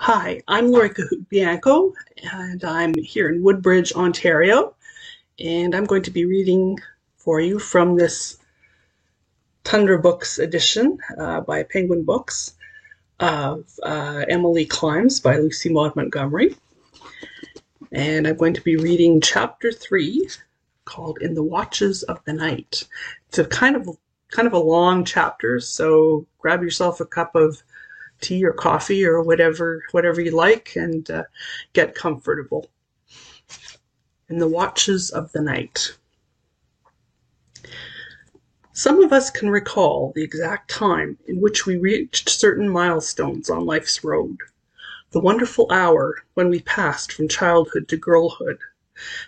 Hi, I'm Lori Cahoot Bianco, and I'm here in Woodbridge, Ontario, and I'm going to be reading for you from this Tundra Books edition by Penguin Books of Emily Climbs by Lucy Maud Montgomery. And I'm going to be reading Chapter 3, called In the Watches of the Night. It's a kind of a long chapter, so grab yourself a cup of tea or coffee or whatever you like, and get comfortable. In the Watches of the Night. Some of us can recall the exact time in which we reached certain milestones on life's road. The wonderful hour when we passed from childhood to girlhood.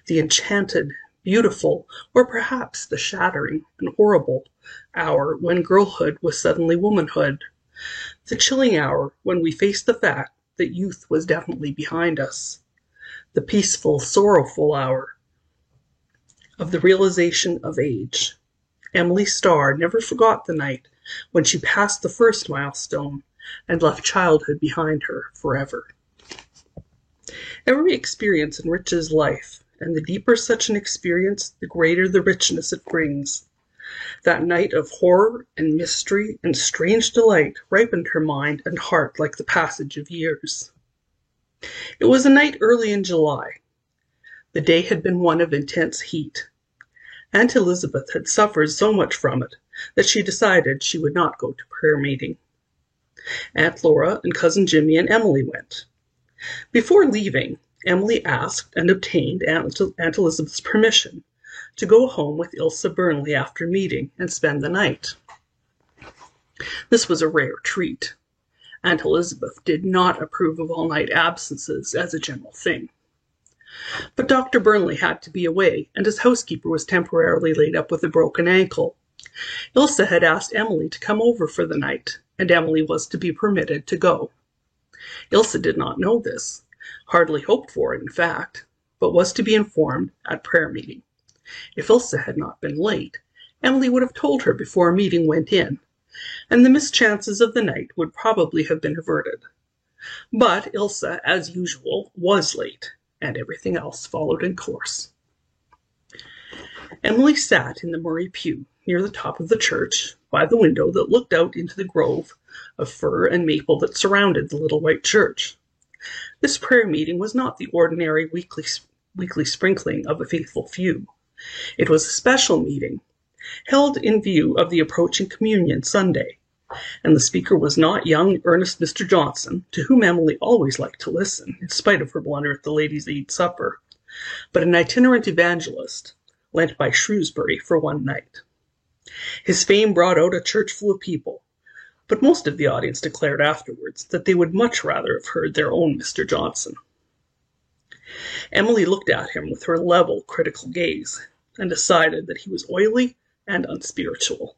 The enchanted, beautiful, or perhaps the shattering and horrible hour when girlhood was suddenly womanhood. The chilling hour when we faced the fact that youth was definitely behind us. The peaceful, sorrowful hour of the realization of age. Emily Starr never forgot the night when she passed the first milestone and left childhood behind her forever. Every experience enriches life, and the deeper such an experience, the greater the richness it brings. That night of horror and mystery and strange delight ripened her mind and heart like the passage of years. It was a night early in July. The day had been one of intense heat. Aunt Elizabeth had suffered so much from it that she decided she would not go to prayer meeting. Aunt Laura and Cousin Jimmy and Emily went. Before leaving, Emily asked and obtained Aunt Elizabeth's permission to go home with Ilse Burnley after meeting and spend the night. This was a rare treat. Aunt Elizabeth did not approve of all-night absences as a general thing. But Dr. Burnley had to be away, and his housekeeper was temporarily laid up with a broken ankle. Ilse had asked Emily to come over for the night, and Emily was to be permitted to go. Ilse did not know this, hardly hoped for it, in fact, but was to be informed at prayer meeting. If Ilse had not been late, Emily would have told her before a meeting went in, and the mischances of the night would probably have been averted. But Ilse, as usual, was late, and everything else followed in course. Emily sat in the Murray pew near the top of the church, by the window that looked out into the grove of fir and maple that surrounded the little white church. This prayer meeting was not the ordinary weekly sprinkling of a faithful few. It was a special meeting, held in view of the approaching Communion Sunday, and the speaker was not young, earnest Mr. Johnson, to whom Emily always liked to listen, in spite of her blunder at the Ladies' Aid supper, but an itinerant evangelist, lent by Shrewsbury for one night. His fame brought out a church full of people, but most of the audience declared afterwards that they would much rather have heard their own Mr. Johnson. Emily looked at him with her level, critical gaze, and decided that he was oily and unspiritual.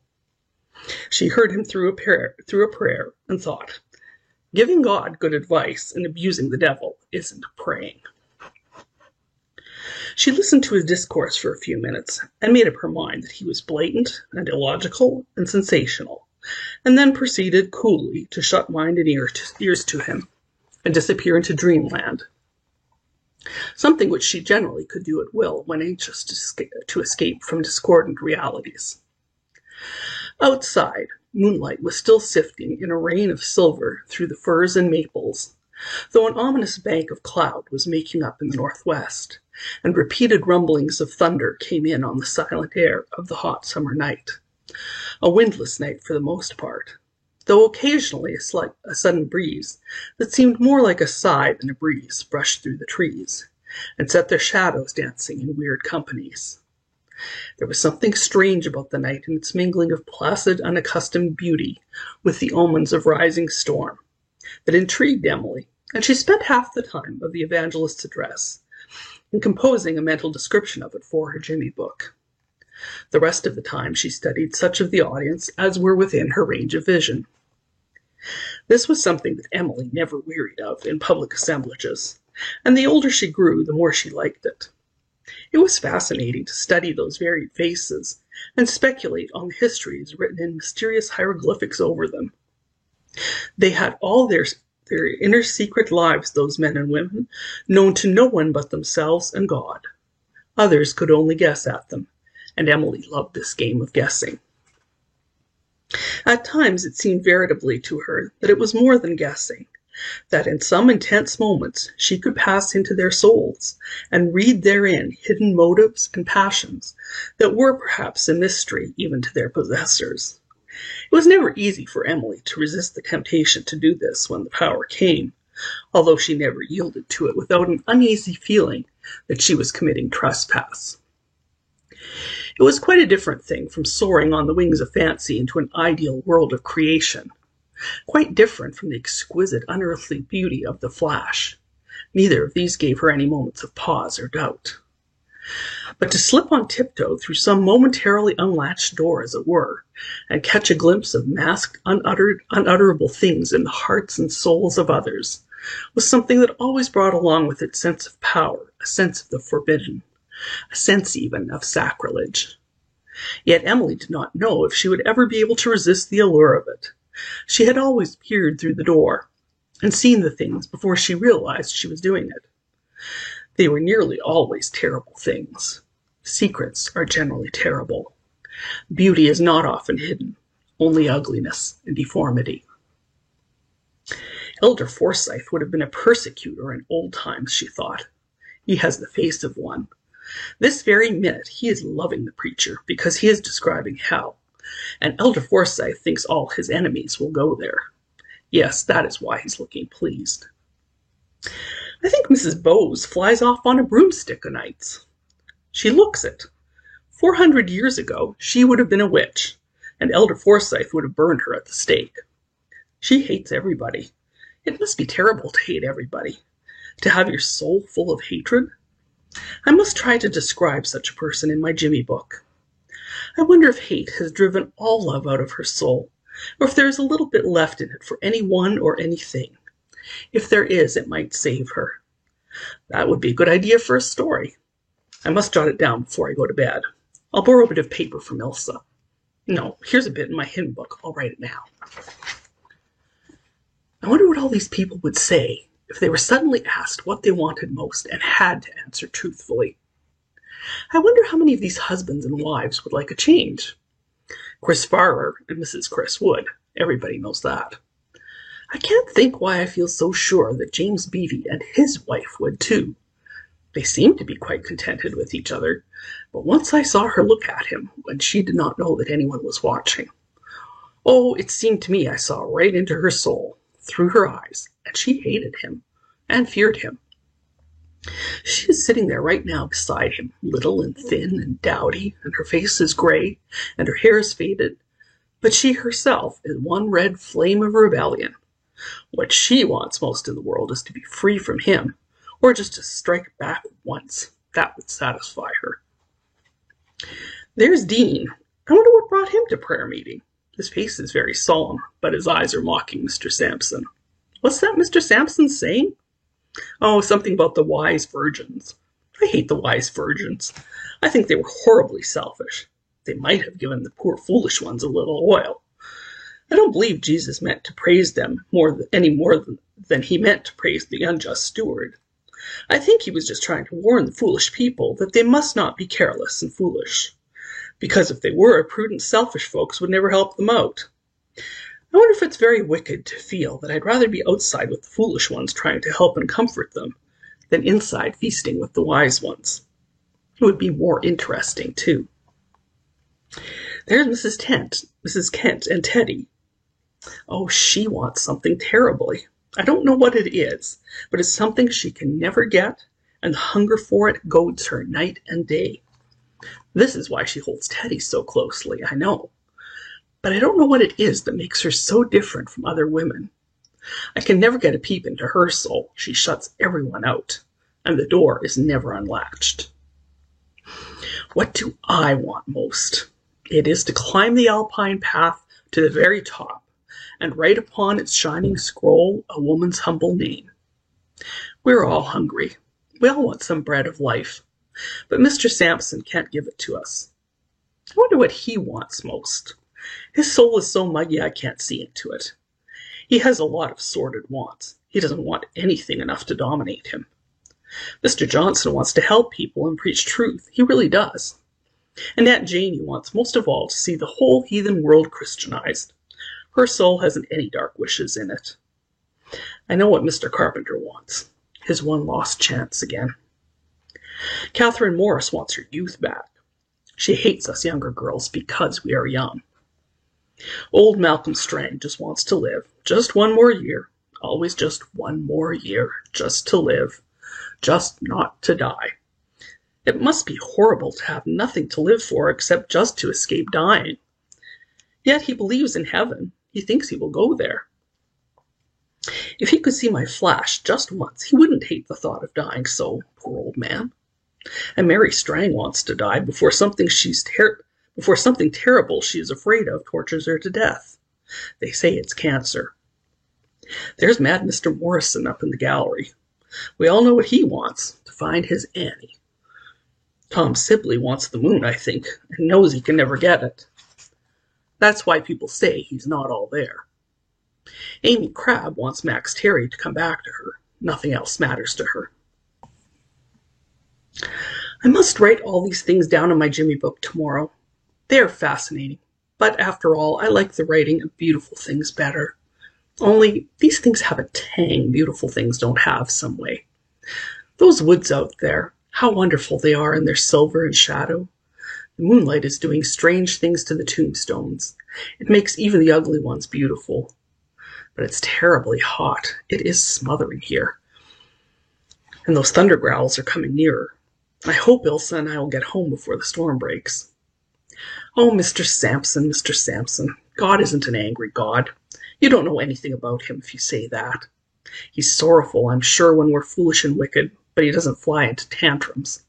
She heard him through a prayer and thought, giving God good advice and abusing the devil isn't praying. She listened to his discourse for a few minutes and made up her mind that he was blatant and illogical and sensational, and then proceeded coolly to shut mind and ears to him and disappear into dreamland, something which she generally could do at will when anxious to escape from discordant realities. Outside, moonlight was still sifting in a rain of silver through the firs and maples, though an ominous bank of cloud was making up in the northwest, and repeated rumblings of thunder came in on the silent air of the hot summer night. A windless night for the most part, though occasionally a sudden breeze that seemed more like a sigh than a breeze brushed through the trees, and set their shadows dancing in weird companies. There was something strange about the night in its mingling of placid, unaccustomed beauty with the omens of rising storm that intrigued Emily, and she spent half the time of the evangelist's address in composing a mental description of it for her Jimmy book. The rest of the time she studied such of the audience as were within her range of vision. This was something that Emily never wearied of in public assemblages, and the older she grew, the more she liked it. It was fascinating to study those varied faces and speculate on the histories written in mysterious hieroglyphics over them. They had all their their inner secret lives, those men and women, known to no one but themselves and God. Others could only guess at them, and Emily loved this game of guessing. At times it seemed veritably to her that it was more than guessing, that in some intense moments she could pass into their souls and read therein hidden motives and passions that were perhaps a mystery even to their possessors. It was never easy for Emily to resist the temptation to do this when the power came, although she never yielded to it without an uneasy feeling that she was committing trespass. It was quite a different thing from soaring on the wings of fancy into an ideal world of creation, quite different from the exquisite, unearthly beauty of the flash. Neither of these gave her any moments of pause or doubt. But to slip on tiptoe through some momentarily unlatched door, as it were, and catch a glimpse of masked, unutterable things in the hearts and souls of others, was something that always brought along with it sense of power, a sense of the forbidden, a sense even of sacrilege. Yet Emily did not know if she would ever be able to resist the allure of it. She had always peered through the door and seen the things before she realized she was doing it. They were nearly always terrible things. Secrets are generally terrible. Beauty is not often hidden, only ugliness and deformity. Elder Forsyth would have been a persecutor in old times, she thought. He has the face of one. This very minute he is loving the preacher because he is describing hell, and Elder Forsyth thinks all his enemies will go there. Yes, that is why he's looking pleased. I think Mrs. Bowes flies off on a broomstick o' nights. She looks it. 400 years ago she would have been a witch, and Elder Forsyth would have burned her at the stake. She hates everybody. It must be terrible to hate everybody, to have your soul full of hatred. I must try to describe such a person in my Jimmy book. I wonder if hate has driven all love out of her soul, or if there is a little bit left in it for any one or anything. If there is, it might save her. That would be a good idea for a story. I must jot it down before I go to bed. I'll borrow a bit of paper from Ilsa. No, here's a bit in my hymn book. I'll write it now. I wonder what all these people would say if they were suddenly asked what they wanted most and had to answer truthfully. I wonder how many of these husbands and wives would like a change. Chris Farrer and Mrs. Chris would. Everybody knows that. I can't think why I feel so sure that James Beattie and his wife would too. They seemed to be quite contented with each other, but once I saw her look at him when she did not know that anyone was watching. Oh, it seemed to me I saw right into her soul, through her eyes, and she hated him, and feared him. She is sitting there right now beside him, little and thin and dowdy, and her face is gray, and her hair is faded, but she herself is one red flame of rebellion. What she wants most in the world is to be free from him, or just to strike back once. That would satisfy her. There's Dean. I wonder what brought him to prayer meeting. His face is very solemn, but his eyes are mocking Mr. Sampson. What's that Mr. Sampson saying? Oh, something about the wise virgins. I hate the wise virgins. I think they were horribly selfish. They might have given the poor foolish ones a little oil. I don't believe Jesus meant to praise them any more than he meant to praise the unjust steward. I think he was just trying to warn the foolish people that they must not be careless and foolish, because if they were, prudent, selfish folks would never help them out. I wonder if it's very wicked to feel that I'd rather be outside with the foolish ones trying to help and comfort them than inside feasting with the wise ones. It would be more interesting, too. There's Mrs. Kent and Teddy. Oh, she wants something terribly. I don't know what it is, but it's something she can never get, and the hunger for it goads her night and day. This is why she holds Teddy so closely, I know. But I don't know what it is that makes her so different from other women. I can never get a peep into her soul. She shuts everyone out, and the door is never unlatched. What do I want most? It is to climb the alpine path to the very top, and write upon its shining scroll a woman's humble name. We're all hungry. We all want some bread of life, but Mr. Sampson can't give it to us. I wonder what he wants most. His soul is so muggy I can't see into it. He has a lot of sordid wants. He doesn't want anything enough to dominate him. Mr. Johnson wants to help people and preach truth. He really does. And Aunt Janie wants most of all to see the whole heathen world Christianized. Her soul hasn't any dark wishes in it. I know what Mr. Carpenter wants. His one lost chance again. Catherine Morris wants her youth back. She hates us younger girls because we are young. Old Malcolm Strang just wants to live. Just one more year. Always just one more year. Just to live. Just not to die. It must be horrible to have nothing to live for except just to escape dying. Yet he believes in heaven. He thinks he will go there. If he could see my flash just once, he wouldn't hate the thought of dying so, poor old man. And Mary Strang wants to die before something terrible she is afraid of tortures her to death. They say it's cancer. There's mad Mr. Morrison up in the gallery. We all know what he wants, to find his Annie. Tom Sibley wants the moon, I think, and knows he can never get it. That's why people say he's not all there. Amy Crabb wants Max Terry to come back to her. Nothing else matters to her. I must write all these things down in my Jimmy book tomorrow. They are fascinating, but after all, I like the writing of beautiful things better. Only, these things have a tang beautiful things don't have some way. Those woods out there, how wonderful they are in their silver and shadow. The moonlight is doing strange things to the tombstones. It makes even the ugly ones beautiful. But it's terribly hot. It is smothering here. And those thunder growls are coming nearer. I hope Ilsa and I will get home before the storm breaks. Oh, Mr. Sampson, Mr. Sampson, God isn't an angry God. You don't know anything about him if you say that. He's sorrowful, I'm sure, when we're foolish and wicked, but he doesn't fly into tantrums.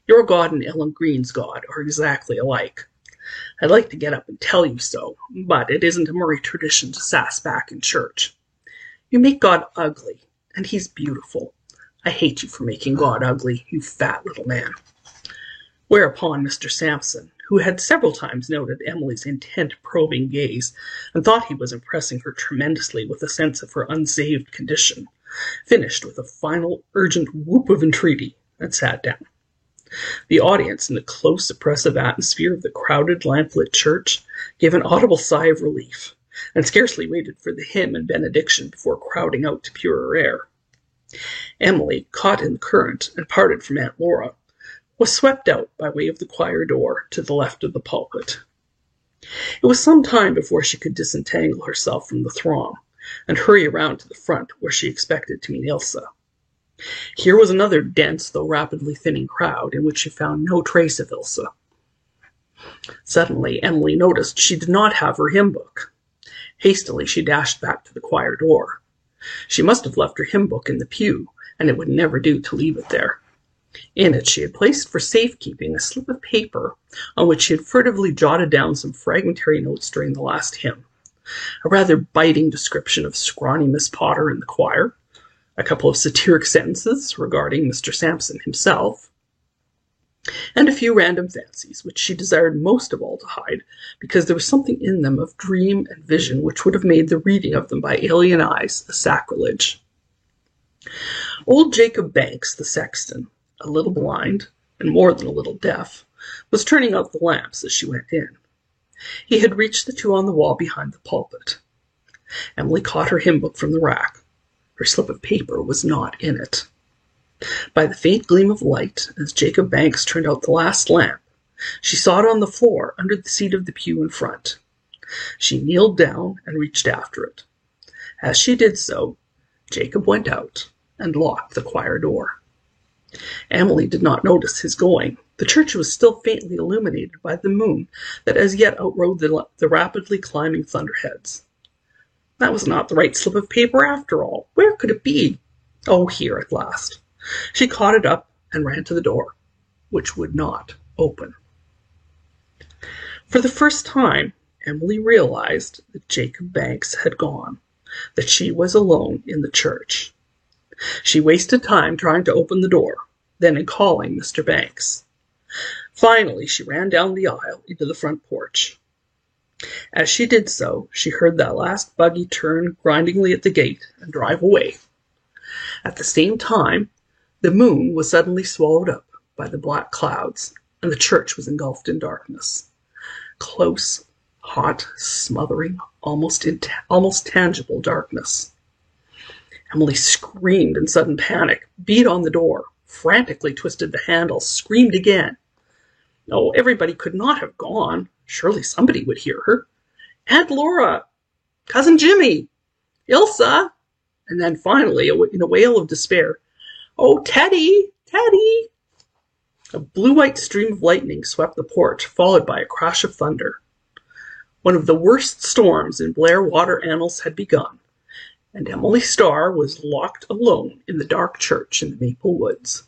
Your God and Ellen Green's God are exactly alike. I'd like to get up and tell you so, but it isn't a Murray tradition to sass back in church. You make God ugly, and he's beautiful. I hate you for making God ugly, you fat little man. Whereupon Mr. Sampson, who had several times noted Emily's intent, probing gaze, and thought he was impressing her tremendously with a sense of her unsaved condition, finished with a final urgent whoop of entreaty and sat down. The audience, in the close, oppressive atmosphere of the crowded, lamplit church, gave an audible sigh of relief, and scarcely waited for the hymn and benediction before crowding out to purer air. Emily, caught in the current and parted from Aunt Laura, was swept out by way of the choir door to the left of the pulpit. It was some time before she could disentangle herself from the throng and hurry around to the front where she expected to meet Ilsa. Here was another dense, though rapidly thinning crowd in which she found no trace of Ilsa. Suddenly, Emily noticed she did not have her hymn book. Hastily, she dashed back to the choir door. She must have left her hymn book in the pew, and it would never do to leave it there. In it she had placed for safekeeping a slip of paper on which she had furtively jotted down some fragmentary notes during the last hymn, a rather biting description of scrawny Miss Potter in the choir, a couple of satiric sentences regarding Mr. Sampson himself, and a few random fancies which she desired most of all to hide because there was something in them of dream and vision which would have made the reading of them by alien eyes a sacrilege. Old Jacob Banks, the sexton, a little blind, and more than a little deaf, was turning out the lamps as she went in. He had reached the two on the wall behind the pulpit. Emily caught her hymn book from the rack. Her slip of paper was not in it. By the faint gleam of light, as Jacob Banks turned out the last lamp, she saw it on the floor under the seat of the pew in front. She kneeled down and reached after it. As she did so, Jacob went out and locked the choir door. Emily did not notice his going. The church was still faintly illuminated by the moon that as yet outrode the rapidly climbing thunderheads. That was not the right slip of paper after all. Where could it be? Oh, here at last. She caught it up and ran to the door, which would not open. For the first time, Emily realized that Jacob Banks had gone, that she was alone in the church. She wasted time trying to open the door, then in calling Mr. Banks. Finally, she ran down the aisle into the front porch. As she did so, she heard that last buggy turn grindingly at the gate and drive away At the same time, the moon was suddenly swallowed up by the black clouds, and the church was engulfed in darkness. Close, hot, smothering, almost tangible darkness. Emily screamed in sudden panic, beat on the door, frantically twisted the handle, screamed again. Oh, everybody could not have gone. Surely somebody would hear her. Aunt Laura! Cousin Jimmy! Ilsa! And then finally, in a wail of despair, oh, Teddy! Teddy! A blue-white stream of lightning swept the porch, followed by a crash of thunder. One of the worst storms in Blair water annals had begun, and Emily Starr was locked alone in the dark church in the Maple Woods.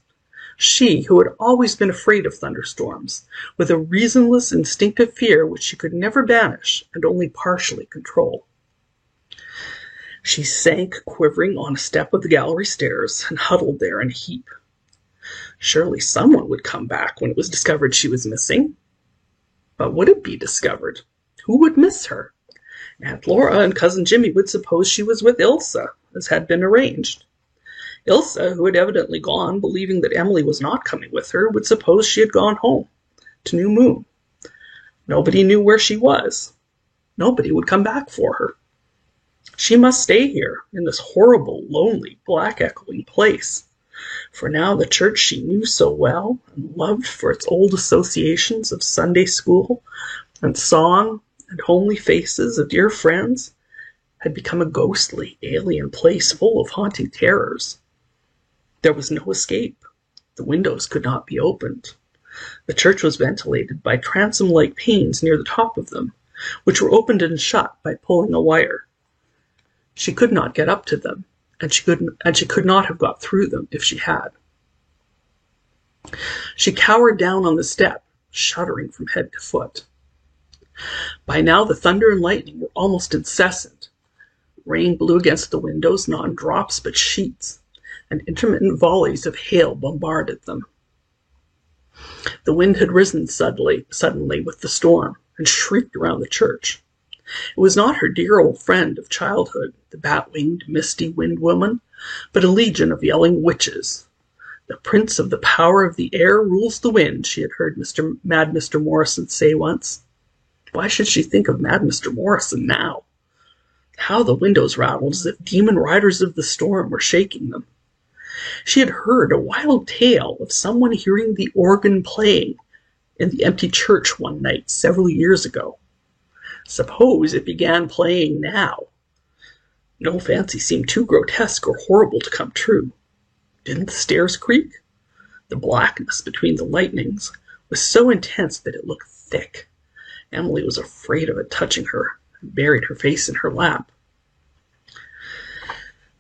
She, who had always been afraid of thunderstorms, with a reasonless, instinctive fear which she could never banish and only partially control. She sank quivering on a step of the gallery stairs and huddled there in a heap. Surely someone would come back when it was discovered she was missing. But would it be discovered? Who would miss her? Aunt Laura and Cousin Jimmy would suppose she was with Ilsa, as had been arranged. Ilsa, who had evidently gone, believing that Emily was not coming with her, would suppose she had gone home, to New Moon. Nobody knew where she was. Nobody would come back for her. She must stay here, in this horrible, lonely, black-echoing place. For now the church she knew so well, and loved for its old associations of Sunday school, and song, and homely faces of dear friends, had become a ghostly, alien place full of haunting terrors. There was no escape. The windows could not be opened. The church was ventilated by transom-like panes near the top of them, which were opened and shut by pulling a wire. She could not get up to them, and she could not have got through them if she had. She cowered down on the step, shuddering from head to foot. By now the thunder and lightning were almost incessant. Rain blew against the windows, not in drops but sheets, and intermittent volleys of hail bombarded them. The wind had risen suddenly with the storm, and shrieked around the church. It was not her dear old friend of childhood, the bat-winged, misty wind woman, but a legion of yelling witches. The prince of the power of the air rules the wind, she had heard Mad Mr. Morrison say once. Why should she think of Mad Mr. Morrison now? How the windows rattled as if demon riders of the storm were shaking them. She had heard a wild tale of someone hearing the organ playing in the empty church one night several years ago. Suppose it began playing now. No fancy seemed too grotesque or horrible to come true. Didn't the stairs creak? The blackness between the lightnings was so intense that it looked thick. Emily was afraid of it touching her, and buried her face in her lap.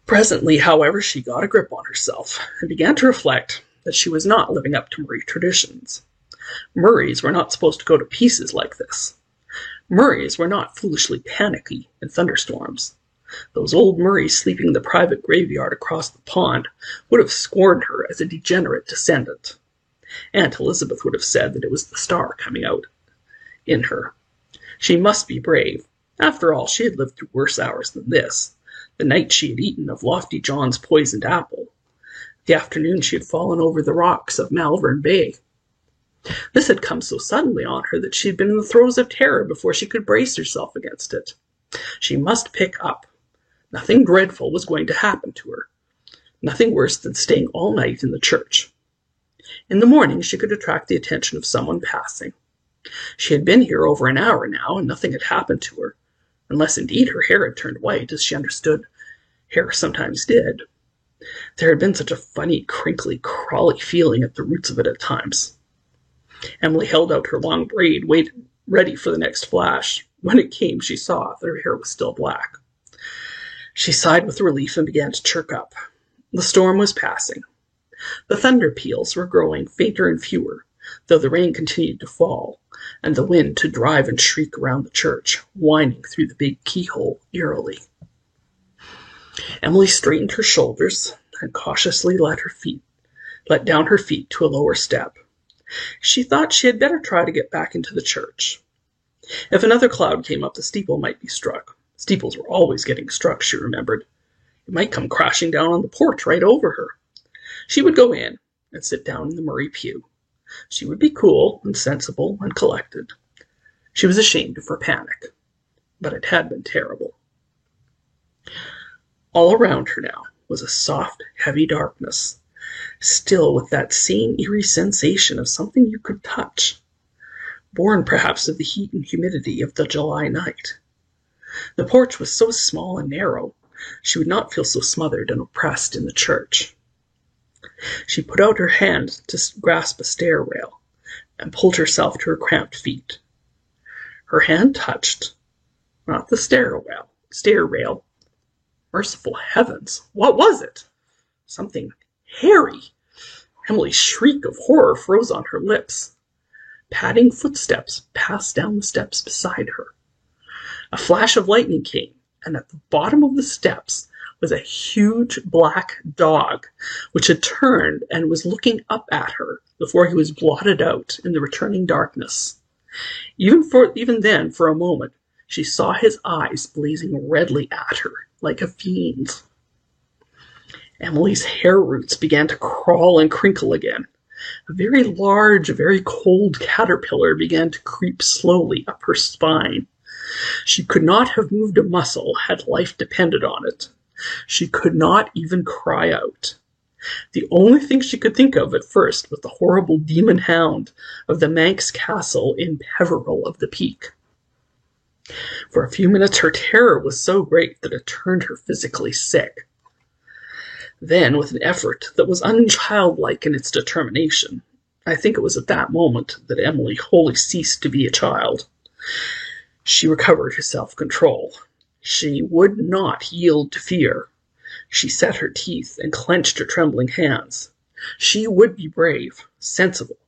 Presently, however, she got a grip on herself, and began to reflect that she was not living up to Murray traditions. Murrays were not supposed to go to pieces like this. Murrays were not foolishly panicky in thunderstorms. Those old Murrays sleeping in the private graveyard across the pond would have scorned her as a degenerate descendant. Aunt Elizabeth would have said that it was the star coming out in her. She must be brave. After all, she had lived through worse hours than this. The night she had eaten of Lofty John's poisoned apple. The afternoon she had fallen over the rocks of Malvern Bay. This had come so suddenly on her that she had been in the throes of terror before she could brace herself against it. She must pick up. Nothing dreadful was going to happen to her. Nothing worse than staying all night in the church. In the morning she could attract the attention of someone passing. She had been here over an hour now, and nothing had happened to her, unless indeed her hair had turned white, as she understood hair sometimes did. There had been such a funny, crinkly, crawly feeling at the roots of it at times. Emily held out her long braid, waited ready for the next flash. When it came, she saw that her hair was still black. She sighed with relief and began to chirk up. The storm was passing. The thunder peals were growing fainter and fewer, though the rain continued to fall, and the wind to drive and shriek around the church, whining through the big keyhole eerily. Emily straightened her shoulders and cautiously let down her feet to a lower step. She thought she had better try to get back into the church. If another cloud came up, the steeple might be struck. Steeples were always getting struck, she remembered. It might come crashing down on the porch right over her. She would go in and sit down in the Murray pew. She would be cool and sensible and collected. She was ashamed of her panic, but it had been terrible. All around her now was a soft, heavy darkness, still with that same eerie sensation of something you could touch, born perhaps of the heat and humidity of the July night. The porch was so small and narrow, she would not feel so smothered and oppressed in the church. She put out her hand to grasp a stair rail and pulled herself to her cramped feet. Her hand touched, not the stair rail. Merciful heavens, what was it? Something hairy. Emily's shriek of horror froze on her lips. Padding footsteps passed down the steps beside her. A flash of lightning came, and at the bottom of the steps was a huge black dog, which had turned and was looking up at her before he was blotted out in the returning darkness. Even then, for a moment, she saw his eyes blazing redly at her, like a fiend's. Emily's hair roots began to crawl and crinkle again. A very large, very cold caterpillar began to creep slowly up her spine. She could not have moved a muscle had life depended on it. She could not even cry out. The only thing she could think of at first was the horrible demon hound of the Manx castle in Peveril of the Peak. For a few minutes her terror was so great that it turned her physically sick. Then, with an effort that was unchildlike in its determination, I think it was at that moment that Emily wholly ceased to be a child. She recovered her self-control. She would not yield to fear. She set her teeth and clenched her trembling hands. She would be brave, sensible.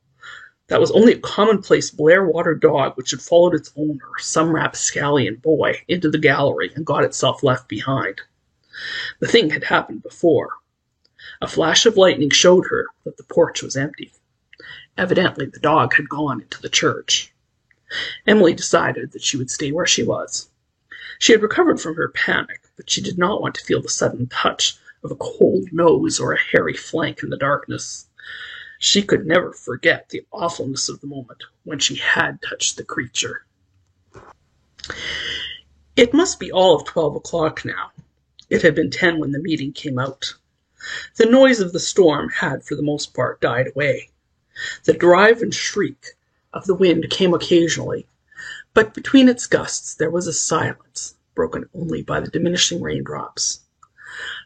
That was only a commonplace Blairwater dog which had followed its owner, some rapscallion boy, into the gallery and got itself left behind. The thing had happened before. A flash of lightning showed her that the porch was empty. Evidently the dog had gone into the church. Emily decided that she would stay where she was. She had recovered from her panic, but she did not want to feel the sudden touch of a cold nose or a hairy flank in the darkness. She could never forget the awfulness of the moment when she had touched the creature. It must be all of 12 o'clock now. It had been 10 when the meeting came out. The noise of the storm had, for the most part, died away. The drive and shriek of the wind came occasionally, but between its gusts there was a silence, broken only by the diminishing raindrops.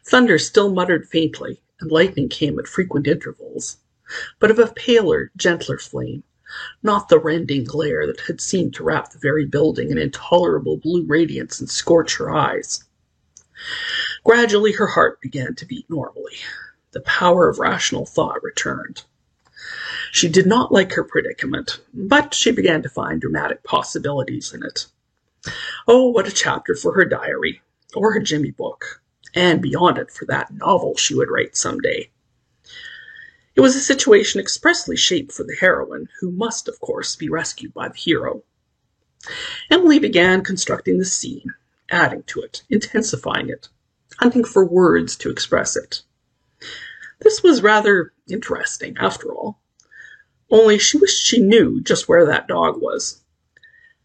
Thunder still muttered faintly, and lightning came at frequent intervals, but of a paler, gentler flame, not the rending glare that had seemed to wrap the very building in intolerable blue radiance and scorch her eyes. Gradually her heart began to beat normally. The power of rational thought returned. She did not like her predicament, but she began to find dramatic possibilities in it. Oh, what a chapter for her diary, or her Jimmy book, and beyond it for that novel she would write some day. It was a situation expressly shaped for the heroine, who must, of course, be rescued by the hero. Emily began constructing the scene, adding to it, intensifying it, hunting for words to express it. This was rather interesting, after all. Only she wished she knew just where that dog was.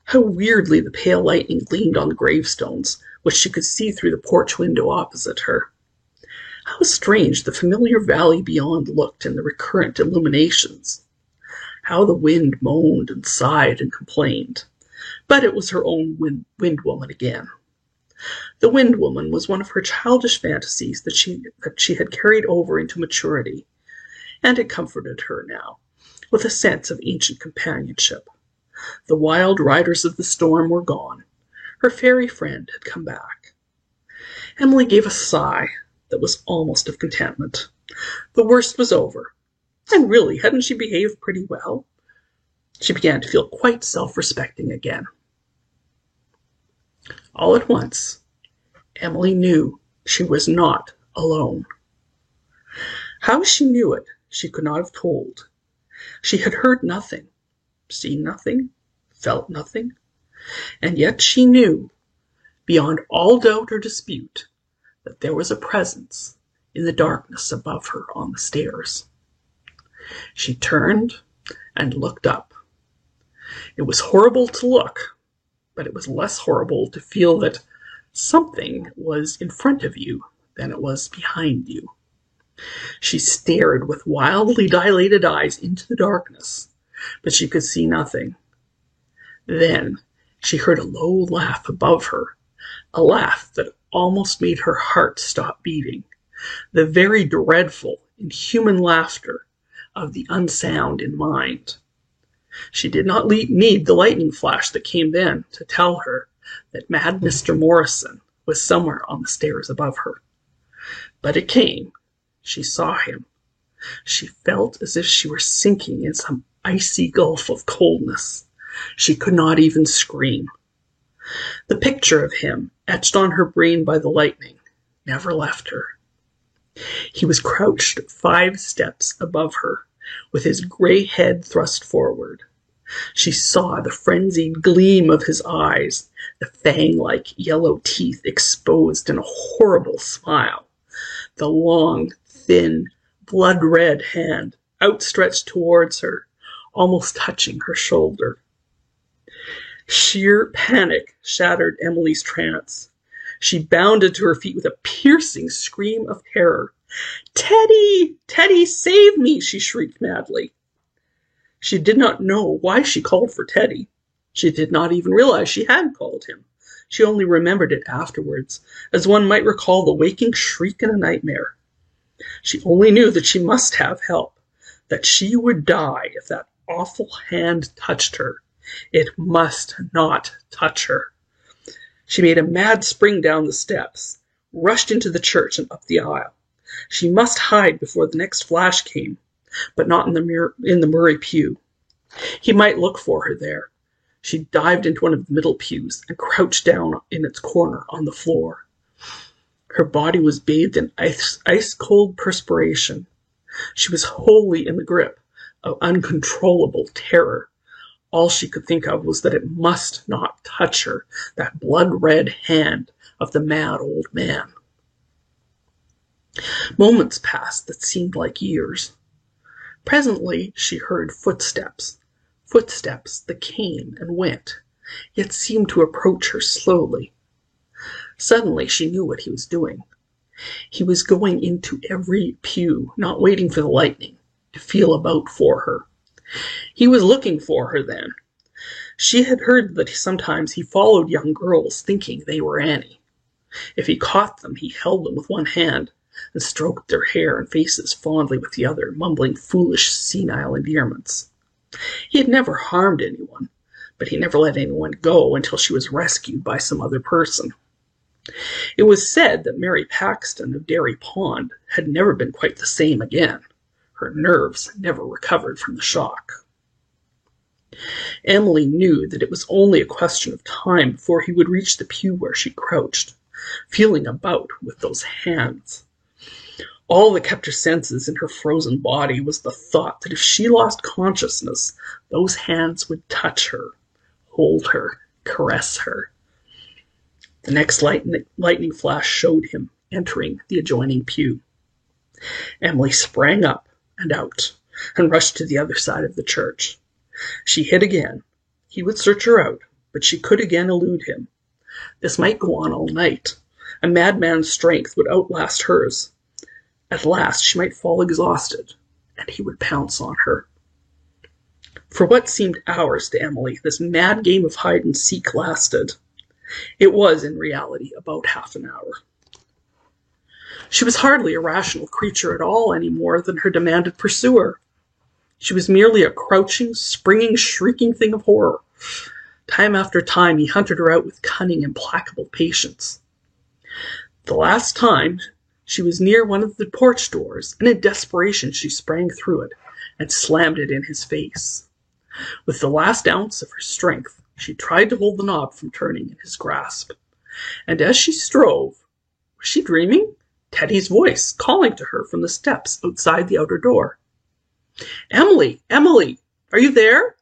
How weirdly the pale lightning gleamed on the gravestones, which she could see through the porch window opposite her. How strange the familiar valley beyond looked in the recurrent illuminations. How the wind moaned and sighed and complained. But it was her own wind woman again. The Wind Woman was one of her childish fantasies that she had carried over into maturity, and it comforted her now, with a sense of ancient companionship. The wild riders of the storm were gone. Her fairy friend had come back. Emily gave a sigh that was almost of contentment. The worst was over, and really, hadn't she behaved pretty well? She began to feel quite self-respecting again. All at once, Emily knew she was not alone. How she knew it, she could not have told. She had heard nothing, seen nothing, felt nothing, and yet she knew, beyond all doubt or dispute, that there was a presence in the darkness above her on the stairs. She turned and looked up. It was horrible to look, but it was less horrible to feel that something was in front of you than it was behind you. She stared with wildly dilated eyes into the darkness, but she could see nothing. Then she heard a low laugh above her, a laugh that almost made her heart stop beating, the very dreadful, inhuman laughter of the unsound in mind. She did not need the lightning flash that came then to tell her that mad Mr. Morrison was somewhere on the stairs above her. But it came. She saw him. She felt as if she were sinking in some icy gulf of coldness. She could not even scream. The picture of him, etched on her brain by the lightning, never left her. He was crouched 5 steps above her, with his gray head thrust forward. She saw the frenzied gleam of his eyes, the fang-like yellow teeth exposed in a horrible smile, the long, thin, blood-red hand outstretched towards her, almost touching her shoulder. Sheer panic shattered Emily's trance. She bounded to her feet with a piercing scream of terror. "Teddy! Teddy, save me!" she shrieked madly. She did not know why she called for Teddy. She did not even realize she had called him. She only remembered it afterwards, as one might recall the waking shriek in a nightmare. She only knew that she must have help, that she would die if that awful hand touched her. It must not touch her. She made a mad spring down the steps, rushed into the church and up the aisle. She must hide before the next flash came, but not in the Murray pew. He might look for her there. She dived into one of the middle pews and crouched down in its corner on the floor. Her body was bathed in ice-cold perspiration. She was wholly in the grip of uncontrollable terror. All she could think of was that it must not touch her, that blood-red hand of the mad old man. Moments passed that seemed like years. Presently she heard footsteps that came and went, yet seemed to approach her slowly. Suddenly she knew what he was doing. He was going into every pew, not waiting for the lightning, to feel about for her. He was looking for her then. She had heard that sometimes he followed young girls thinking they were Annie. If he caught them, he held them with one hand and stroked their hair and faces fondly with the other, mumbling foolish, senile endearments. He had never harmed anyone, but he never let anyone go until she was rescued by some other person. It was said that Mary Paxton of Derry Pond had never been quite the same again. Her nerves never recovered from the shock. Emily knew that it was only a question of time before he would reach the pew where she crouched, feeling about with those hands. All that kept her senses in her frozen body was the thought that if she lost consciousness, those hands would touch her, hold her, caress her. The next lightning flash showed him entering the adjoining pew. Emily sprang up and out and rushed to the other side of the church. She hid again. He would search her out, but she could again elude him. This might go on all night. A madman's strength would outlast hers. At last she might fall exhausted, and he would pounce on her. For what seemed hours to Emily, this mad game of hide-and-seek lasted. It was, in reality, about half an hour. She was hardly a rational creature at all any more than her demanded pursuer. She was merely a crouching, springing, shrieking thing of horror. Time after time he hunted her out with cunning, implacable patience. The last time she was near one of the porch doors, and in desperation she sprang through it and slammed it in his face. With the last ounce of her strength, she tried to hold the knob from turning in his grasp. And as she strove, was she dreaming? Teddy's voice calling to her from the steps outside the outer door. "Emily! Emily! Are you there?"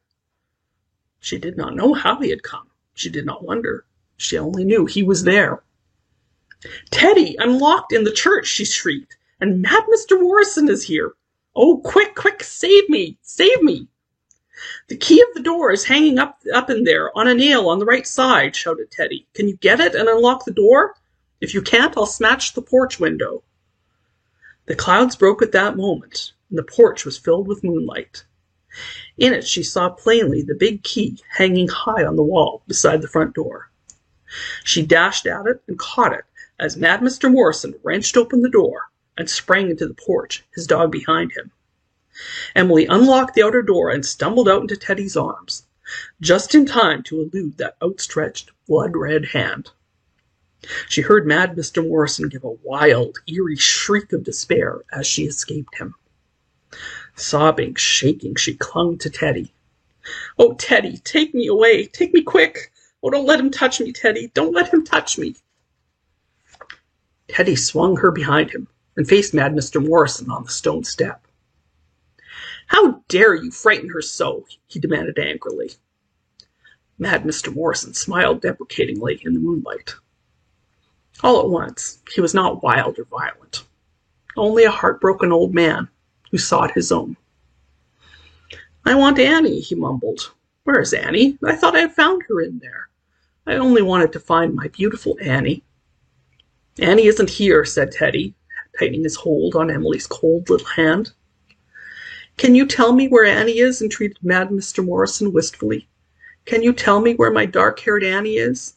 She did not know how he had come. She did not wonder. She only knew he was there. "Teddy, I'm locked in the church," she shrieked, "and mad Mr. Morrison is here. Oh, quick, quick, save me, save me!" "The key of the door is hanging up in there on a nail on the right side," shouted Teddy. "Can you get it and unlock the door? If you can't, I'll smash the porch window." The clouds broke at that moment, and the porch was filled with moonlight. In it she saw plainly the big key hanging high on the wall beside the front door. She dashed at it and caught it as mad Mr. Morrison wrenched open the door and sprang into the porch, his dog behind him. Emily unlocked the outer door and stumbled out into Teddy's arms, just in time to elude that outstretched, blood-red hand. She heard mad Mr. Morrison give a wild, eerie shriek of despair as she escaped him. Sobbing, shaking, she clung to Teddy. "Oh, Teddy, take me away. Take me quick. Oh, don't let him touch me, Teddy. Don't let him touch me." Teddy swung her behind him and faced mad Mr. Morrison on the stone step. "How dare you frighten her so?" he demanded angrily. Mad Mr. Morrison smiled deprecatingly in the moonlight. All at once, he was not wild or violent, only a heartbroken old man who sought his own. "I want Annie," he mumbled. "Where is Annie? I thought I had found her in there. I only wanted to find my beautiful Annie." "Annie isn't here," said Teddy, tightening his hold on Emily's cold little hand. "Can you tell me where Annie is?" entreated mad Mr. Morrison wistfully. "Can you tell me where my dark-haired Annie is?"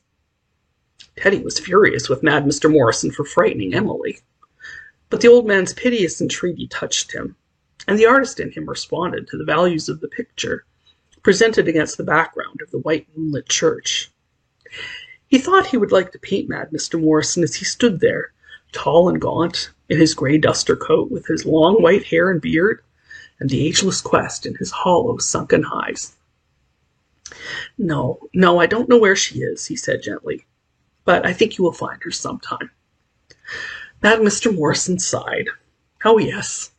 Teddy was furious with mad Mr. Morrison for frightening Emily, but the old man's piteous entreaty touched him, and the artist in him responded to the values of the picture, presented against the background of the white moonlit church. He thought he would like to paint mad Mr. Morrison as he stood there, tall and gaunt, in his grey duster coat, with his long white hair and beard, and the ageless quest in his hollow, sunken eyes. No, I don't know where she is," he said gently, "but I think you will find her sometime." Mad Mr. Morrison sighed. "Oh, yes.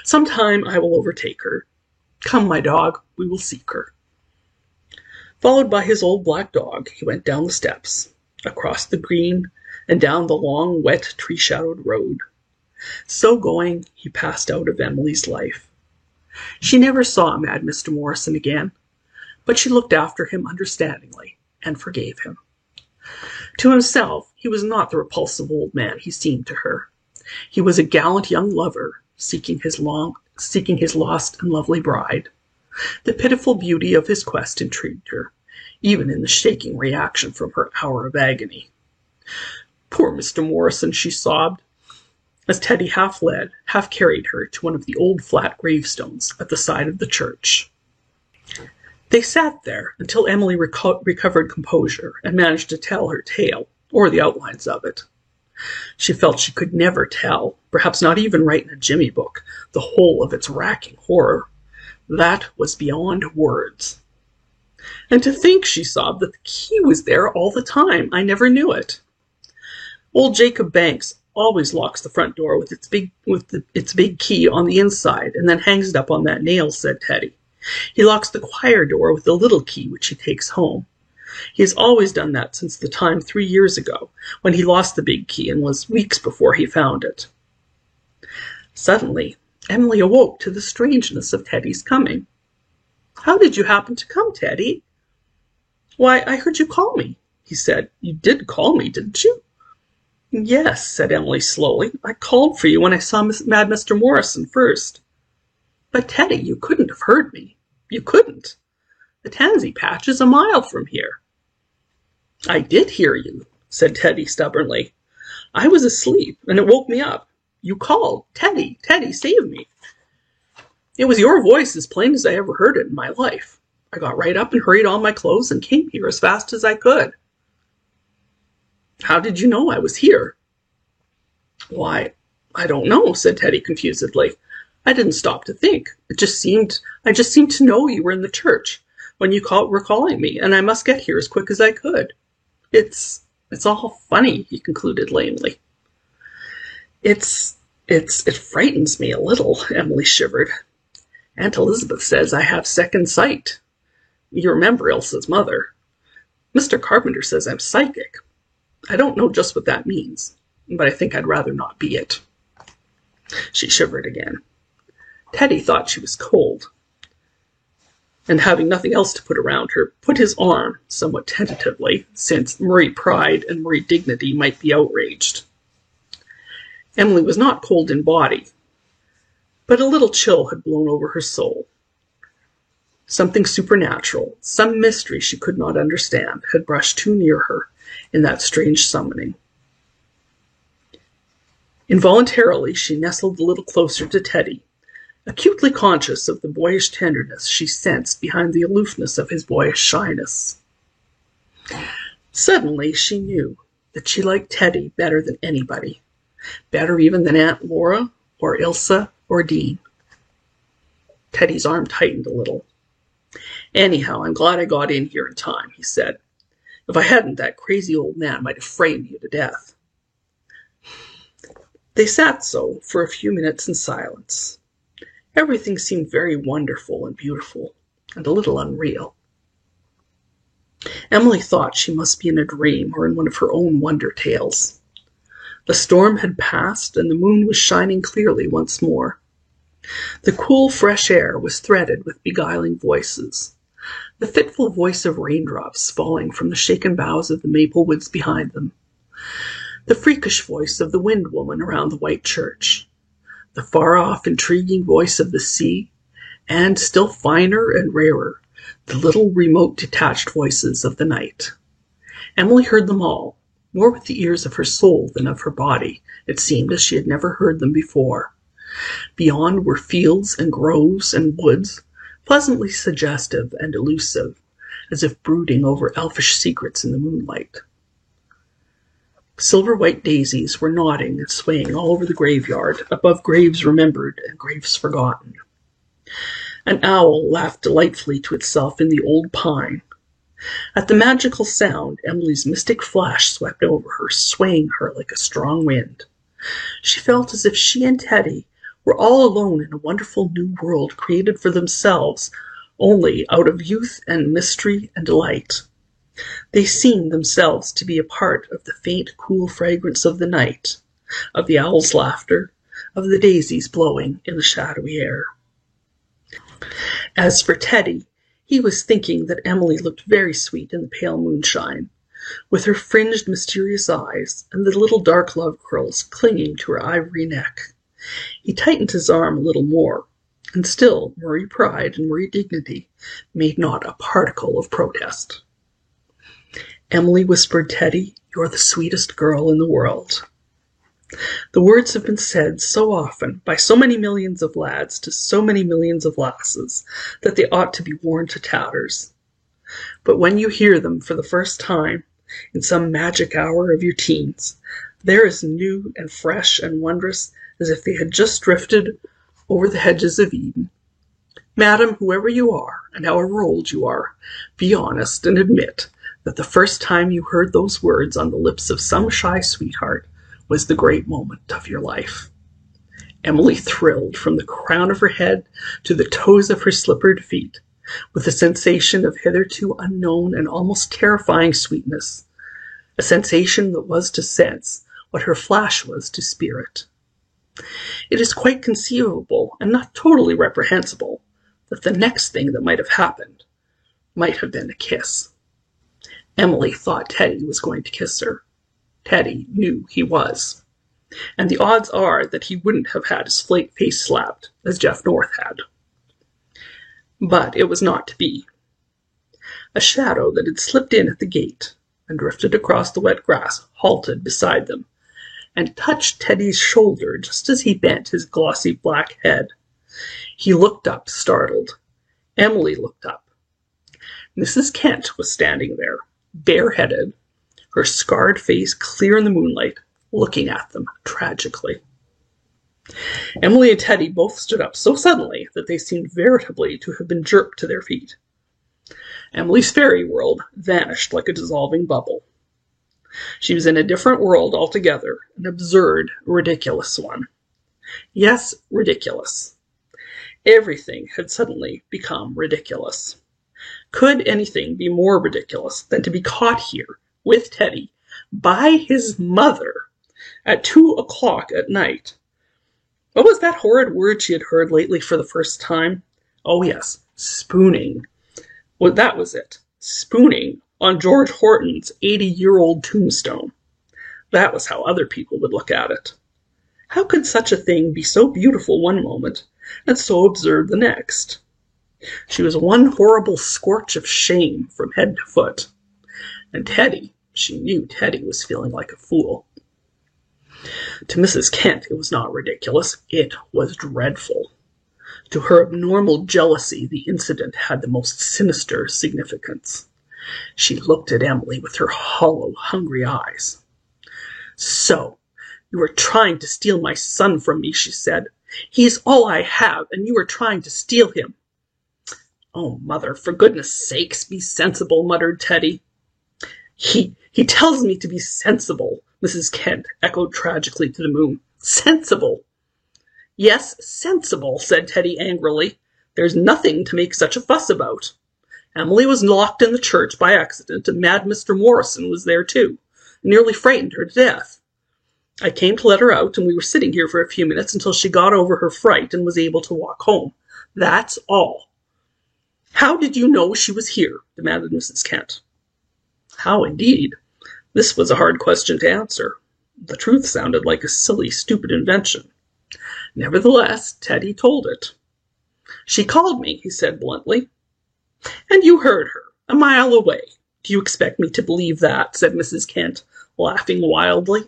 Sometime I will overtake her. Come, my dog, we will seek her." Followed by his old black dog, he went down the steps, across the green, and down the long, wet, tree-shadowed road. So going, he passed out of Emily's life. She never saw mad Mr. Morrison again, but she looked after him understandingly and forgave him. To himself, he was not the repulsive old man he seemed to her. He was a gallant young lover, seeking his lost and lovely bride. The pitiful beauty of his quest intrigued her, even in the shaking reaction from her hour of agony. "Poor Mr. Morrison," she sobbed, as Teddy half led, half carried her to one of the old flat gravestones at the side of the church. They sat there until Emily recovered composure and managed to tell her tale, or the outlines of it. She felt she could never tell, perhaps not even write in a Jimmy book, the whole of its racking horror. That was beyond words. "And to think," she sobbed, "that the key was there all the time. I never knew it." "Old Jacob Banks always locks the front door with its big key on the inside and then hangs it up on that nail," said Teddy. "He locks the choir door with the little key which he takes home. He has always done that since the time 3 years ago, when he lost the big key and was weeks before he found it." Suddenly, Emily awoke to the strangeness of Teddy's coming. "How did you happen to come, Teddy?" "Why, I heard you call me," he said. "You did call me, didn't you?" "Yes," said Emily slowly. "I called for you when I saw mad Mr. Morrison first." "But, Teddy, you couldn't have heard me. You couldn't. The tansy patch is a mile from here." "I did hear you," said Teddy stubbornly. "I was asleep, and it woke me up. You called, 'Teddy, Teddy, save me.' It was your voice as plain as I ever heard it in my life. I got right up and hurried on my clothes and came here as fast as I could." "How did you know I was here?" "Why, I don't know," said Teddy confusedly. "I didn't stop to think. I just seemed to know you were in the church when you were calling me, and I must get here as quick as I could. It's all funny," he concluded lamely. It frightens me a little," Emily shivered. "Aunt Elizabeth says I have second sight. You remember Ilsa's mother. Mr. Carpenter says I'm psychic. I don't know just what that means. but I think I'd rather not be it." She shivered again. Teddy thought she was cold, and having nothing else to put around her, put his arm, somewhat tentatively, since Marie Pride and Marie Dignity might be outraged. Emily was not cold in body, but a little chill had blown over her soul. Something supernatural, some mystery she could not understand, had brushed too near her in that strange summoning. Involuntarily, she nestled a little closer to Teddy, acutely conscious of the boyish tenderness she sensed behind the aloofness of his boyish shyness. Suddenly, she knew that she liked Teddy better than anybody, better even than Aunt Laura or Ilsa or Dean. Teddy's arm tightened a little. "Anyhow, I'm glad I got in here in time," he said. "If I hadn't, that crazy old man might have framed you to death." They sat so for a few minutes in silence. Everything seemed very wonderful and beautiful, and a little unreal. Emily thought she must be in a dream or in one of her own wonder tales. The storm had passed, and the moon was shining clearly once more. The cool, fresh air was threaded with beguiling voices. The fitful voice of raindrops falling from the shaken boughs of the maple woods behind them. The freakish voice of the wind woman around the white church. The far-off, intriguing voice of the sea, and, still finer and rarer, the little remote detached voices of the night. Emily heard them all, more with the ears of her soul than of her body. It seemed as she had never heard them before. Beyond were fields and groves and woods, pleasantly suggestive and elusive, as if brooding over elfish secrets in the moonlight. Silver-white daisies were nodding and swaying all over the graveyard, above graves remembered and graves forgotten. An owl laughed delightfully to itself in the old pine. At the magical sound, Emily's mystic flash swept over her, swaying her like a strong wind. She felt as if she and Teddy were all alone in a wonderful new world created for themselves only out of youth and mystery and delight. They seemed themselves to be a part of the faint, cool fragrance of the night, of the owl's laughter, of the daisies blowing in the shadowy air. As for Teddy, he was thinking that Emily looked very sweet in the pale moonshine, with her fringed, mysterious eyes and the little dark love curls clinging to her ivory neck. He tightened his arm a little more, and still Marie Pride and Marie Dignity made not a particle of protest. "Emily," whispered Teddy, "you're the sweetest girl in the world." The words have been said so often by so many millions of lads to so many millions of lasses that they ought to be worn to tatters. But when you hear them for the first time, in some magic hour of your teens, they're as new and fresh and wondrous as if they had just drifted over the hedges of Eden. Madam, whoever you are, and however old you are, be honest and admit that the first time you heard those words on the lips of some shy sweetheart was the great moment of your life. Emily thrilled from the crown of her head to the toes of her slippered feet, with a sensation of hitherto unknown and almost terrifying sweetness, a sensation that was to sense what her flash was to spirit. It is quite conceivable, and not totally reprehensible, that the next thing that might have happened might have been a kiss. Emily thought Teddy was going to kiss her. Teddy knew he was. And the odds are that he wouldn't have had his face slapped, as Jeff North had. But it was not to be. A shadow that had slipped in at the gate and drifted across the wet grass halted beside them, and touched Teddy's shoulder just as he bent his glossy black head. He looked up, startled. Emily looked up. Mrs. Kent was standing there, bareheaded, her scarred face clear in the moonlight, looking at them tragically. Emily and Teddy both stood up so suddenly that they seemed veritably to have been jerked to their feet. Emily's fairy world vanished like a dissolving bubble. She was in a different world altogether, an absurd, ridiculous one. Yes, ridiculous. Everything had suddenly become ridiculous. Could anything be more ridiculous than to be caught here, with Teddy, by his mother, At 2 o'clock at night. What was that horrid word she had heard lately for the first time? Oh yes, spooning. Well, that was it. Spooning on George Horton's 80-year-old tombstone. That was how other people would look at it. How could such a thing be so beautiful one moment and so absurd the next? She was one horrible scorch of shame from head to foot. And Teddy, she knew Teddy was feeling like a fool. To Mrs. Kent, it was not ridiculous. It was dreadful. To her abnormal jealousy, the incident had the most sinister significance. She looked at Emily with her hollow, hungry eyes. So, you are trying to steal my son from me, she said. He is all I have, and you are trying to steal him. Oh, mother, for goodness sakes, be sensible, muttered Teddy. He tells me to be sensible, Mrs. Kent echoed tragically to the moon. Sensible. Yes, sensible, said Teddy angrily. There's nothing to make such a fuss about. Emily was locked in the church by accident, and mad Mr. Morrison was there too, and nearly frightened her to death. I came to let her out, and we were sitting here for a few minutes until she got over her fright and was able to walk home. That's all. How did you know she was here? Demanded Mrs. Kent. How indeed? This was a hard question to answer. The truth sounded like a silly, stupid invention. Nevertheless, Teddy told it. She called me, he said bluntly. And you heard her, a mile away. Do you expect me to believe that? Said Mrs. Kent, laughing wildly.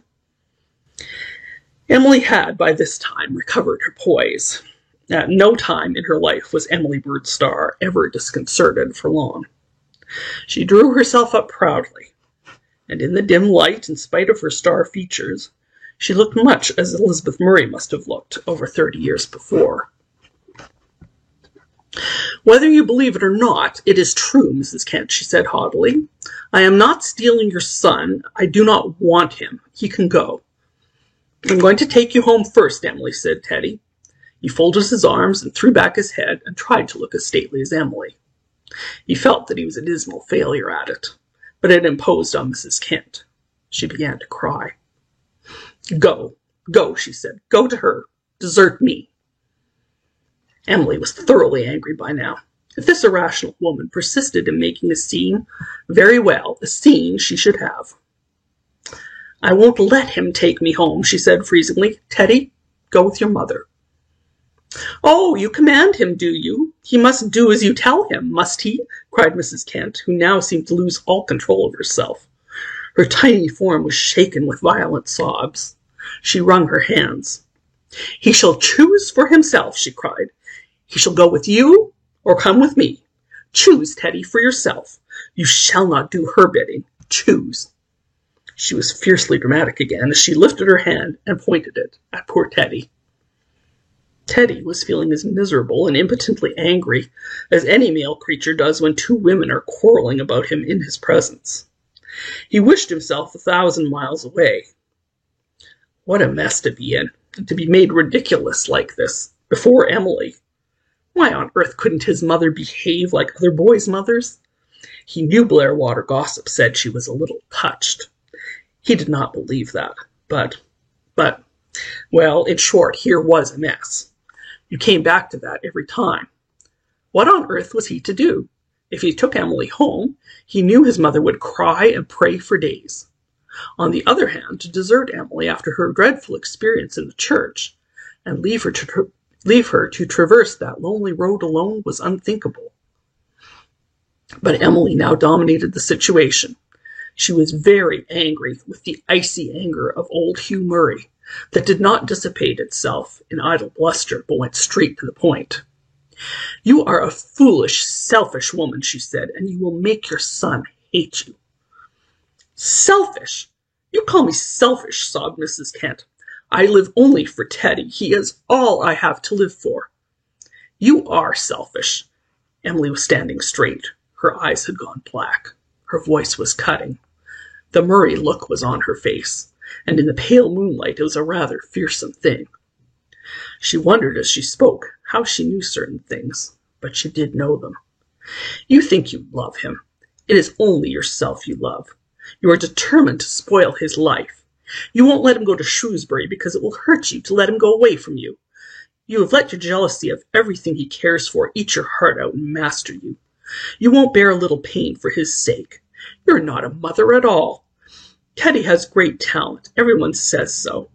Emily had, by this time, recovered her poise. At no time in her life was Emily Birdstar ever disconcerted for long. She drew herself up proudly, and in the dim light, in spite of her star features, she looked much as Elizabeth Murray must have looked over 30 years before. Whether you believe it or not, it is true, Mrs. Kent, she said haughtily. I am not stealing your son. I do not want him. He can go. I'm going to take you home first, Emily, said Teddy. He folded his arms and threw back his head and tried to look as stately as Emily. He felt that he was a dismal failure at it, but it imposed on Mrs. Kent. She began to cry. Go, go, she said. Go to her. Desert me. Emily was thoroughly angry by now. If this irrational woman persisted in making a scene, very well, a scene she should have. I won't let him take me home, she said freezingly. Teddy, go with your mother. Oh, you command him, do you? He must do as you tell him, must he? Cried Mrs. Kent, who now seemed to lose all control of herself. Her tiny form was shaken with violent sobs. She wrung her hands. He shall choose for himself, she cried. He shall go with you or come with me. Choose, Teddy, for yourself. You shall not do her bidding. Choose. She was fiercely dramatic again as she lifted her hand and pointed it at poor Teddy. Teddy was feeling as miserable and impotently angry as any male creature does when two women are quarreling about him in his presence. He wished himself 1,000 miles away. What a mess to be in, and to be made ridiculous like this, before Emily. Why on earth couldn't his mother behave like other boys' mothers? He knew Blairwater gossip said she was a little touched. He did not believe that, but, well, in short, here was a mess. You came back to that every time. What on earth was he to do? If he took Emily home, he knew his mother would cry and pray for days. On the other hand, to desert Emily after her dreadful experience in the church and leave her to traverse that lonely road alone was unthinkable. But Emily now dominated the situation. She was very angry with the icy anger of old Hugh Murray that did not dissipate itself in idle bluster, but went straight to the point. You are a foolish, selfish woman, she said, and you will make your son hate you. Selfish? You call me selfish, sobbed Mrs. Kent. I live only for Teddy. He is all I have to live for. You are selfish. Emily was standing straight. Her eyes had gone black. Her voice was cutting. The Murray look was on her face, and in the pale moonlight it was a rather fearsome thing. She wondered as she spoke how she knew certain things, but she did know them. You think you love him. It is only yourself you love. You are determined to spoil his life. You won't let him go to Shrewsbury because it will hurt you to let him go away from you. You have let your jealousy of everything he cares for eat your heart out and master you. You won't bear a little pain for his sake. You're not a mother at all. Teddy has great talent. Everyone says so.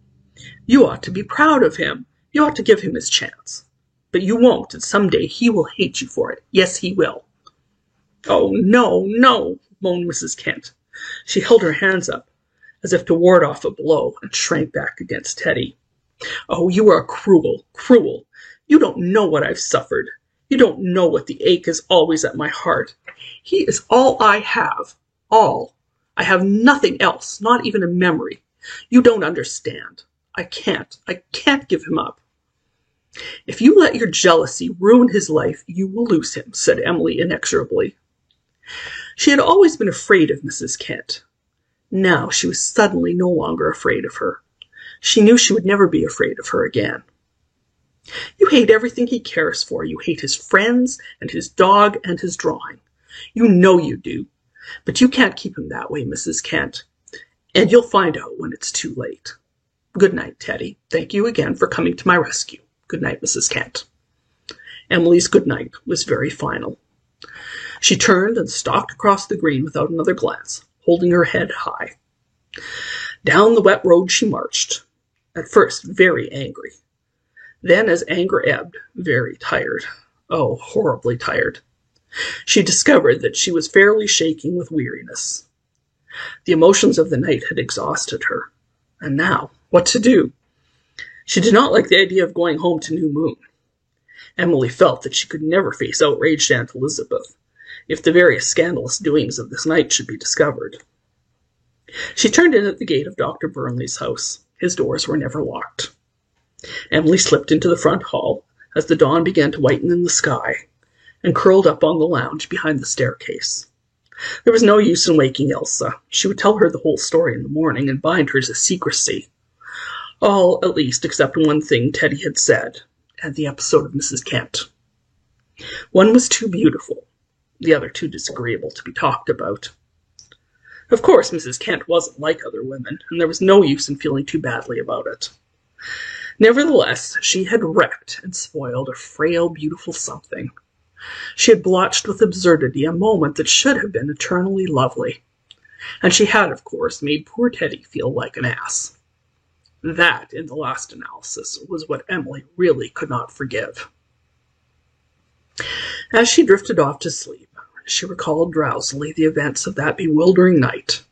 You ought to be proud of him. You ought to give him his chance. But you won't, and someday he will hate you for it. Yes, he will. Oh, no, no, moaned Mrs. Kent. She held her hands up, as if to ward off a blow, and shrank back against Teddy. Oh, you are cruel, cruel. You don't know what I've suffered. You don't know what the ache is always at my heart. He is all I have. All. I have nothing else, not even a memory. You don't understand. I can't give him up. If you let your jealousy ruin his life, you will lose him, said Emily inexorably. She had always been afraid of Mrs. Kent. Now she was suddenly no longer afraid of her. She knew she would never be afraid of her again. You hate everything he cares for. You hate his friends and his dog and his drawing. You know you do. But you can't keep him that way, Mrs. Kent. And you'll find out when it's too late. Good night, Teddy. Thank you again for coming to my rescue. Good night, Mrs. Kent. Emily's good night was very final. She turned and stalked across the green without another glance, holding her head high. Down the wet road she marched, at first very angry. Then, as anger ebbed, very tired. Oh, horribly tired. She discovered that she was fairly shaking with weariness. The emotions of the night had exhausted her. And now, what to do? She did not like the idea of going home to New Moon. Emily felt that she could never face outraged Aunt Elizabeth if the various scandalous doings of this night should be discovered. She turned in at the gate of Dr. Burnley's house. His doors were never locked. Emily slipped into the front hall as the dawn began to whiten in the sky, and curled up on the lounge behind the staircase. There was no use in waking Elsa. She would tell her the whole story in the morning and bind her to secrecy. All, at least, except one thing Teddy had said, and the episode of Mrs. Kent. One was too beautiful, the other too disagreeable to be talked about. Of course, Mrs. Kent wasn't like other women, and there was no use in feeling too badly about it. Nevertheless, she had wrecked and spoiled a frail, beautiful something. She had blotched with absurdity a moment that should have been eternally lovely. And she had, of course, made poor Teddy feel like an ass. That, in the last analysis, was what Emily really could not forgive. As she drifted off to sleep, she recalled drowsily the events of that bewildering night.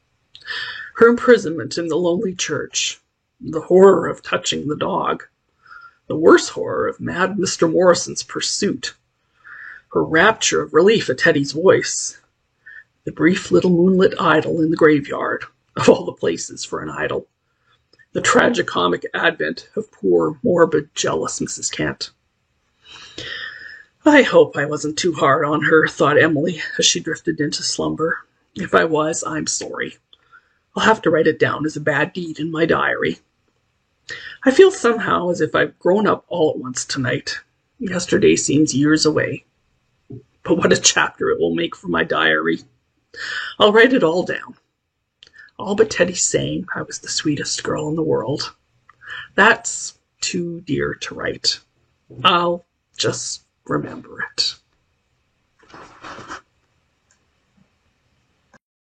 Her imprisonment in the lonely church, the horror of touching the dog, the worse horror of mad Mr. Morrison's pursuit, her rapture of relief at Teddy's voice, the brief little moonlit idyll in the graveyard, of all the places for an idyll, the tragicomic advent of poor, morbid, jealous Mrs. Kent. I hope I wasn't too hard on her, thought Emily as she drifted into slumber. If I was, I'm sorry. I'll have to write it down as a bad deed in my diary. I feel somehow as if I've grown up all at once tonight. Yesterday seems years away. But what a chapter it will make for my diary. I'll write it all down. All but Teddy saying I was the sweetest girl in the world. That's too dear to write. I'll just remember it.